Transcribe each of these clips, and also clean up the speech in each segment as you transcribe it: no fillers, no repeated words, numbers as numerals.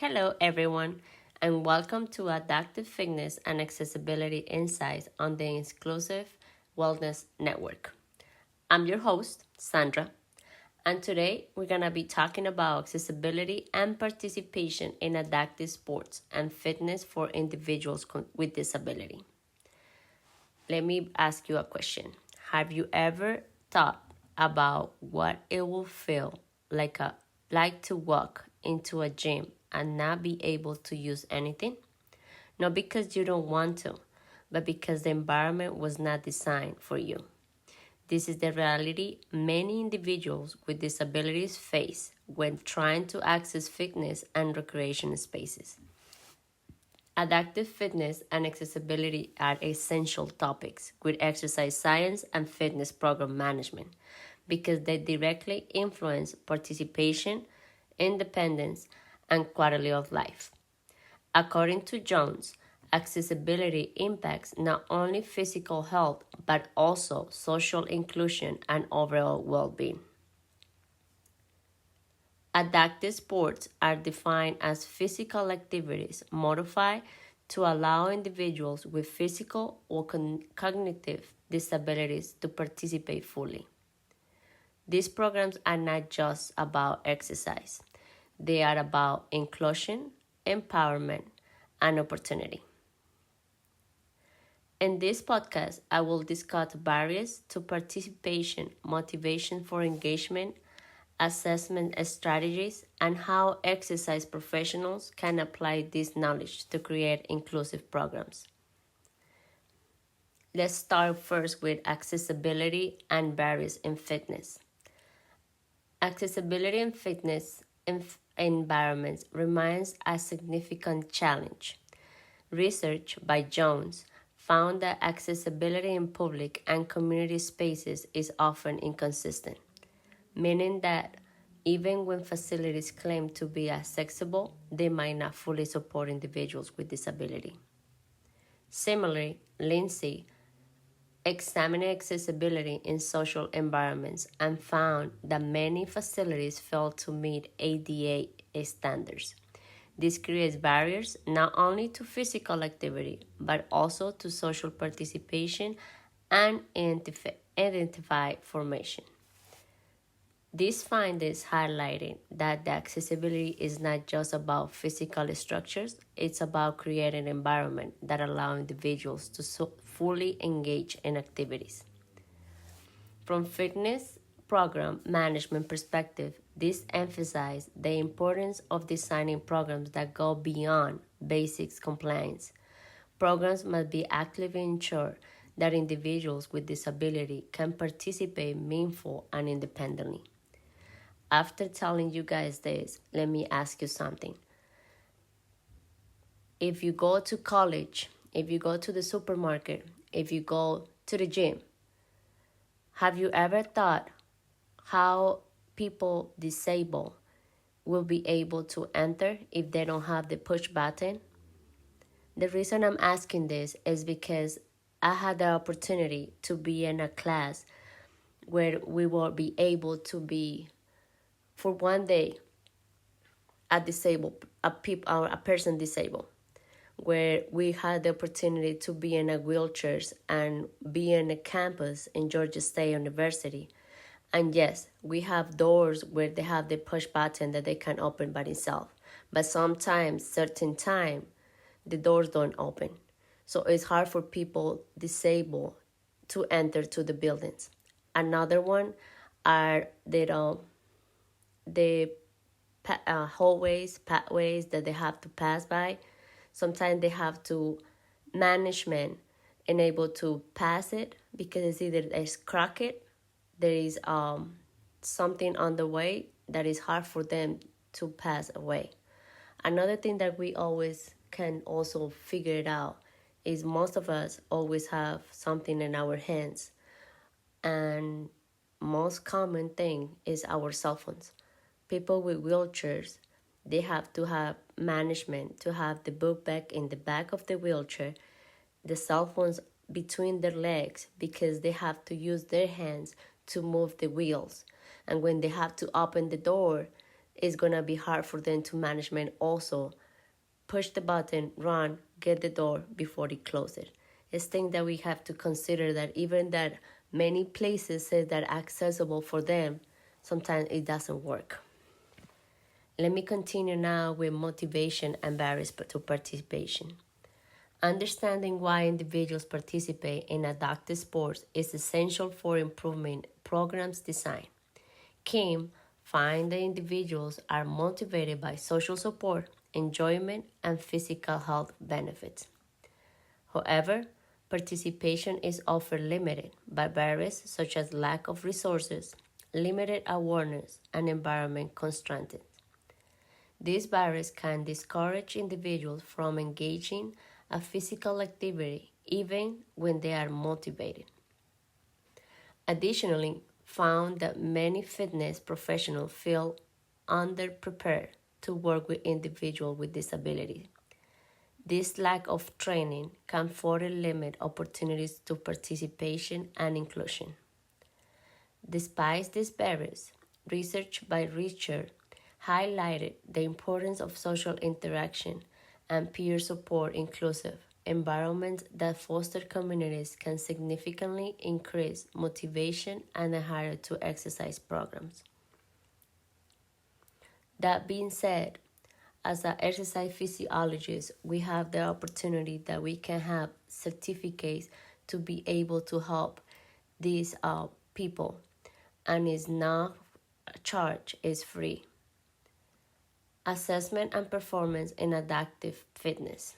Hello, everyone, and welcome to Adaptive Fitness and Accessibility Insights on the Inclusive Wellness Network. I'm your host, Sandra, and today we're going to be talking about accessibility and participation in adaptive sports and fitness for individuals with disability. Let me ask you a question. Have you ever thought about what it will feel like to walk into a gym and not be able to use anything? Not because you don't want to, but because the environment was not designed for you. This is the reality many individuals with disabilities face when trying to access fitness and recreation spaces. Adaptive fitness and accessibility are essential topics with exercise science and fitness program management because they directly influence participation, independence, and quality of life. According to Jones, accessibility impacts not only physical health but also social inclusion and overall well being. Adaptive sports are defined as physical activities modified to allow individuals with physical or cognitive disabilities to participate fully. These programs are not just about exercise, they are about inclusion, empowerment, and opportunity. In this podcast, I will discuss barriers to participation, motivation for engagement, assessment strategies, and how exercise professionals can apply this knowledge to create inclusive programs. Let's start first with accessibility and barriers in fitness. Accessibility in fitness environments remains a significant challenge. Research by Jones found that accessibility in public and community spaces is often inconsistent, meaning that even when facilities claim to be accessible, they might not fully support individuals with disability. Similarly, Lindsay examined accessibility in social environments and found that many facilities fail to meet ADA standards. This creates barriers not only to physical activity, but also to social participation and identify formation. These findings highlighted that the accessibility is not just about physical structures, it's about creating an environment that allows individuals to fully engage in activities. From fitness program management perspective, this emphasizes the importance of designing programs that go beyond basics compliance. Programs must be actively ensure that individuals with disability can participate meaningful and independently. After telling you guys this, let me ask you something. If you go to college, if you go to the supermarket, if you go to the gym, have you ever thought how people disabled will be able to enter if they don't have the push button? The reason I'm asking this is because I had the opportunity to be in a class where we will be able to be for one day a person disabled, where we had the opportunity to be in a wheelchairs and be in a campus in Georgia State University. And yes, we have doors where they have the push button that they can open by themselves. But sometimes, certain time, the doors don't open. So it's hard for people disabled to enter to the buildings. Another one are the hallways, pathways that they have to pass by. Sometimes they have to management and able to pass it because it's either it's crooked, there is something on the way that is hard for them to pass away. Another thing that we always can also figure it out is most of us always have something in our hands, and most common thing is our cell phones. People with wheelchairs, they have to have management to have the book bag in the back of the wheelchair, the cell phones between their legs because they have to use their hands to move the wheels. And when they have to open the door, it's going to be hard for them to management also push the button, run, get the door before they close it. It's thing that we have to consider that even that many places say that accessible for them, sometimes it doesn't work. Let me continue now with motivation and barriers to participation. Understanding why individuals participate in adaptive sports is essential for improving programs design. Kim finds that individuals are motivated by social support, enjoyment, and physical health benefits. However, participation is often limited by barriers such as lack of resources, limited awareness, and environment constraints. These barriers can discourage individuals from engaging in physical activity even when they are motivated. Additionally, found that many fitness professionals feel underprepared to work with individuals with disabilities. This lack of training can further limit opportunities to participation and inclusion. Despite these barriers, research by Richard highlighted the importance of social interaction and peer support inclusive environments that foster communities can significantly increase motivation and adherence to exercise programs. That being said, as an exercise physiologist, we have the opportunity that we can have certificates to be able to help these people, and it's not a charge, it's free. Assessment and performance in adaptive fitness.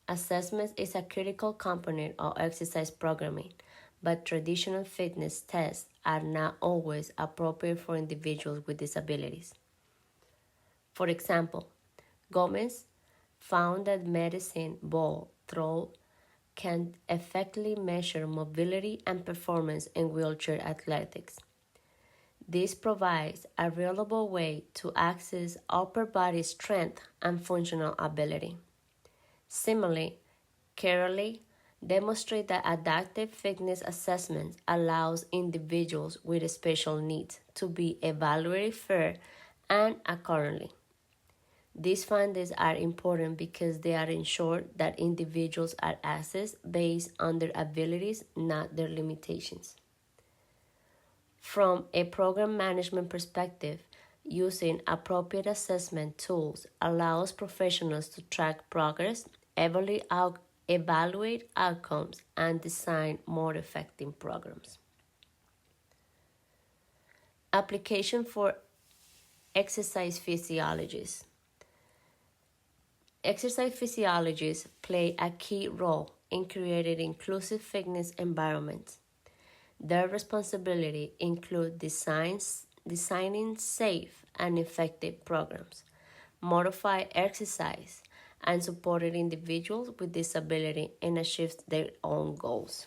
Assessment is a critical component of exercise programming, but traditional fitness tests are not always appropriate for individuals with disabilities. For example, Gomez found that medicine ball throw can effectively measure mobility and performance in wheelchair athletics. This provides a reliable way to access upper body strength and functional ability. Similarly, Caroli demonstrates that adaptive fitness assessment allows individuals with special needs to be evaluated fair and accurately. These findings are important because they are ensured that individuals are assessed based on their abilities, not their limitations. From a program management perspective, using appropriate assessment tools allows professionals to track progress, evaluate outcomes, and design more effective programs. Application for exercise physiologists. Exercise physiologists play a key role in creating inclusive fitness environments. Their responsibility includes designing safe and effective programs, modify exercise, and supporting individuals with disability in achieving their own goals.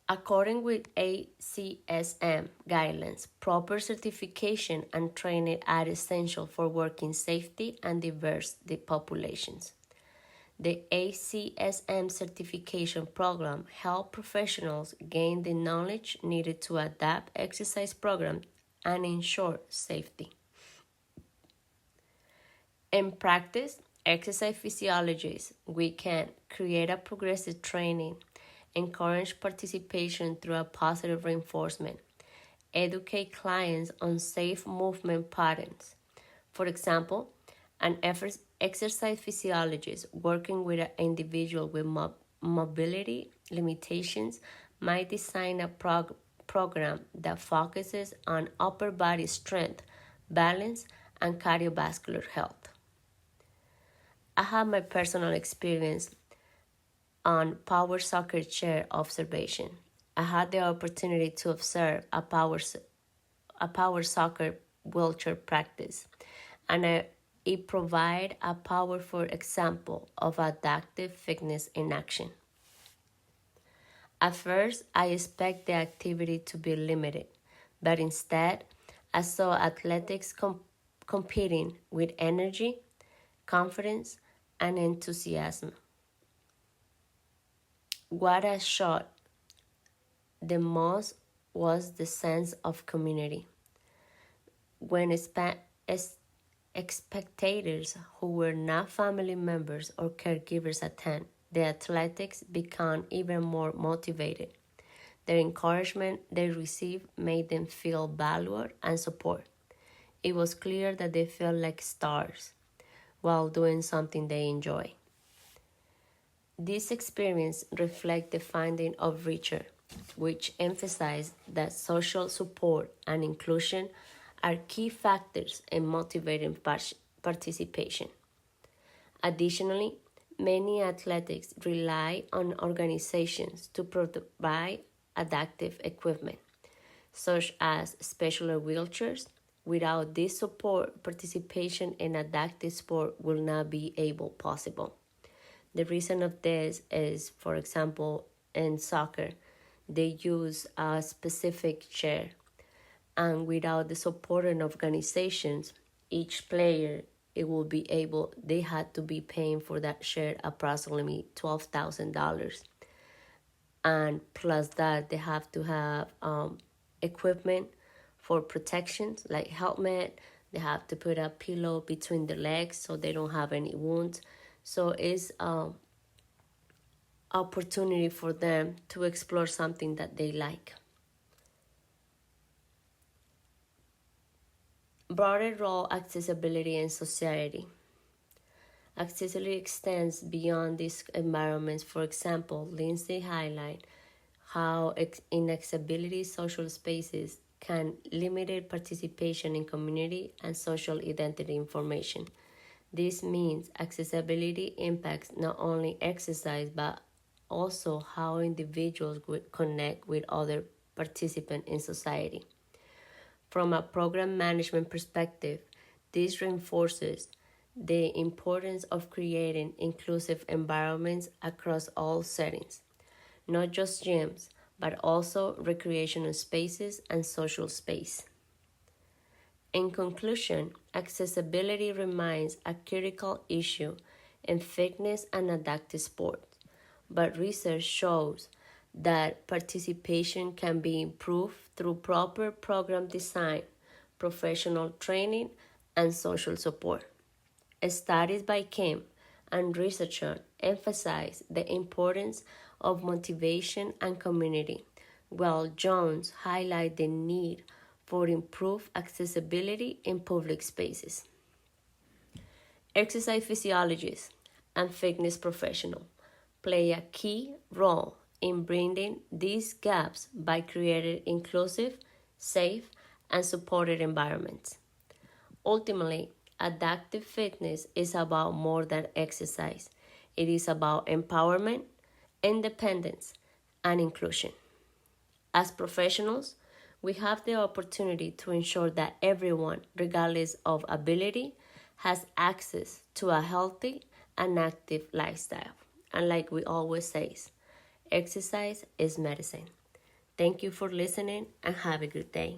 According with ACSM guidelines, proper certification and training are essential for working safety and diverse populations. The ACSM certification program helps professionals gain the knowledge needed to adapt exercise programs and ensure safety. In practice, exercise physiologists, we can create a progressive training, encourage participation through a positive reinforcement, educate clients on safe movement patterns. For example, an exercise physiologist working with an individual with mobility limitations might design a program that focuses on upper body strength, balance, and cardiovascular health. I have my personal experience on power soccer chair observation. I had the opportunity to observe a power soccer wheelchair practice, and it provides a powerful example of adaptive fitness in action. At first, I expect the activity to be limited, but instead, I saw athletics competing with energy, confidence, and enthusiasm. What I shot the most was the sense of community. When spectators who were not family members or caregivers attend, the athletics become even more motivated. The encouragement they received made them feel valued and support. It was clear that they felt like stars while doing something they enjoy. This experience reflects the finding of Richard, which emphasized that social support and inclusion are key factors in motivating participation. Additionally, many athletics rely on organizations to provide adaptive equipment, such as special wheelchairs. Without this support, participation in adaptive sport will not be able possible. The reason of this is, for example, in soccer, they use a specific chair, and without the supporting organizations, each player they had to be paying for that chair approximately $12,000, and plus that they have to have equipment for protections like helmet. They have to put a pillow between the legs so they don't have any wounds. So it's opportunity for them to explore something that they like. Broader role accessibility in society. Accessibility extends beyond these environments. For example, Lindsay highlight how inaccessibility social spaces can limit participation in community and social identity information. This means accessibility impacts not only exercise but also how individuals connect with other participants in society. From a program management perspective, this reinforces the importance of creating inclusive environments across all settings, not just gyms, but also recreational spaces and social space. In conclusion, accessibility remains a critical issue in fitness and adaptive sports, but research shows that participation can be improved through proper program design, professional training, and social support. Studies by Kim and researchers emphasize the importance of motivation and community, while Jones highlights the need for improved accessibility in public spaces. Exercise physiologists and fitness professionals play a key role in bridging these gaps by creating inclusive, safe, and supported environments. Ultimately, adaptive fitness is about more than exercise. It is about empowerment, independence, and inclusion. As professionals, we have the opportunity to ensure that everyone, regardless of ability, has access to a healthy and active lifestyle. And like we always say, exercise is medicine. Thank you for listening and have a good day.